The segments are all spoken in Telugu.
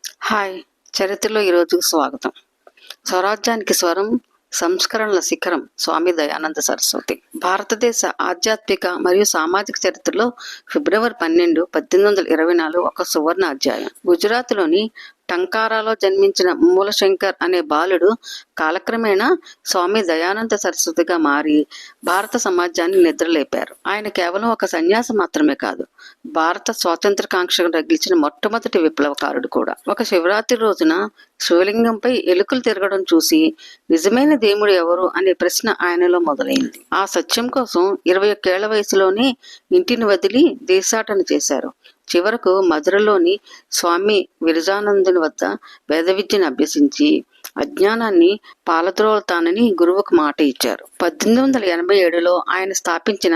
హాయ్, చరిత్రలో ఈరోజుకు స్వాగతం. స్వరాజ్యానికి స్వరం, సంస్కరణల శిఖరం స్వామి దయానంద సరస్వతి. భారతదేశ ఆధ్యాత్మిక మరియు సామాజిక చరిత్రలో ఫిబ్రవరి 12, 1824 ఒక సువర్ణ అధ్యాయం. గుజరాత్లోని టంకారాలో జన్మించిన మూలశంకర్ అనే బాలుడు కాలక్రమేణా స్వామి దయానంద సరస్వతిగా మారి భారత సమాజాన్ని నిద్రలేపారు. ఆయన కేవలం ఒక సన్యాసి మాత్రమే కాదు, భారత స్వాతంత్ర కాంక్షను రగిల్చిన మొట్టమొదటి విప్లవకారుడు కూడా. ఒక శివరాత్రి రోజున శివలింగంపై ఎలుకలు తిరగడం చూసి నిజమైన దేవుడు ఎవరు అనే ప్రశ్న ఆయనలో మొదలైంది. ఆ సత్యం కోసం 21 ఏళ్ల వయసులోనే ఇంటిని వదిలి దేశాటన చేశారు. చివరకు మధురలోని స్వామి విరజానందుని వద్ద వేద విద్యను అభ్యసించి అజ్ఞానాన్ని పాలద్రోలుతానని గురువుకు మాట ఇచ్చారు. 1887లో ఆయన స్థాపించిన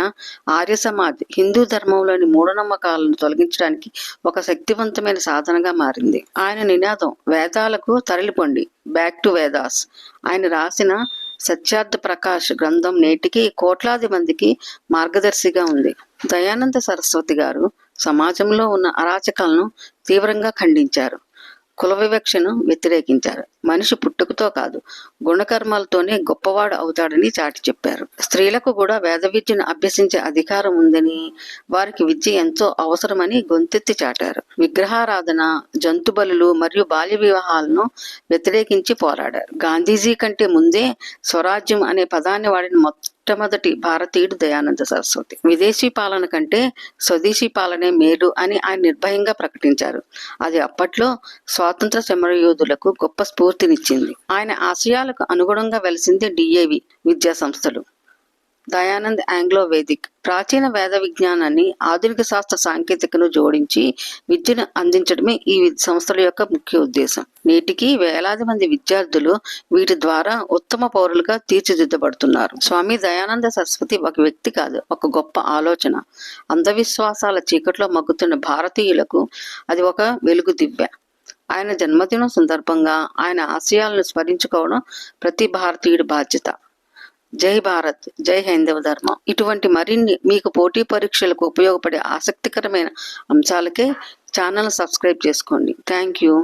ఆర్య సమాజ్ హిందూ ధర్మంలోని మూఢనమ్మకాలను తొలగించడానికి ఒక శక్తివంతమైన సాధనగా మారింది. ఆయన నినాదం వేదాలకు తరలిపొండి, బ్యాక్ టు వేదాస్. ఆయన రాసిన సత్యార్థ ప్రకాష్ గ్రంథం నేటికి కోట్లాది మందికి మార్గదర్శిగా ఉంది. దయానంద సరస్వతి గారు సమాజంలో ఉన్న అరాచకాలను తీవ్రంగా ఖండించారు. కుల వివక్షను వ్యతిరేకించారు. మనిషి పుట్టుకతో కాదు, గుణకర్మాలతోనే గొప్పవాడు అవుతాడని చాటి చెప్పారు. స్త్రీలకు కూడా వేద విద్యను అభ్యసించే అధికారం ఉందని, వారికి విద్య ఎంతో అవసరమని గొంతెత్తి చాటారు. విగ్రహారాధన, జంతు బలులు మరియు బాల్య వివాహాలను వ్యతిరేకించి పోరాడారు. గాంధీజీ కంటే ముందే స్వరాజ్యం అనే పదాన్ని వాడిన మొట్టమొదటి భారతీయుడు దయానంద సరస్వతి. విదేశీ పాలన కంటే స్వదేశీ పాలనే మేలు అని ఆయన నిర్భయంగా ప్రకటించారు. అది అప్పట్లో స్వాతంత్ర సమరయోధులకు గొప్ప స్ఫూర్తినిచ్చింది. ఆయన ఆశయాలకు అనుగుణంగా వెలిసింది డిఏవి విద్యా సంస్థలు. దయానంద్ ఆంగ్లో వేదిక్ ప్రాచీన వేద విజ్ఞానాన్ని ఆధునిక శాస్త్ర సాంకేతికను జోడించి విద్యను అందించడమే ఈ సంస్థల యొక్క ముఖ్య ఉద్దేశం. నేటికి వేలాది మంది విద్యార్థులు వీటి ద్వారా ఉత్తమ పౌరులుగా తీర్చిదిద్దబడుతున్నారు. స్వామి దయానంద సరస్వతి ఒక వ్యక్తి కాదు, ఒక గొప్ప ఆలోచన. అంధవిశ్వాసాల చీకట్లో మగ్గుతున్న భారతీయులకు అది ఒక వెలుగు దివ్య. ఆయన జన్మదినం సందర్భంగా ఆయన ఆశయాలను స్మరించుకోవడం ప్రతి భారతీయుడి బాధ్యత. జై భారత్, జై హైందవ ధర్మం. ఇటువంటి మరిన్ని మీకు పోటీ పరీక్షలకు ఉపయోగపడే ఆసక్తికరమైన అంశాలకే ఛానల్ సబ్స్క్రైబ్ చేసుకోండి. Thank you.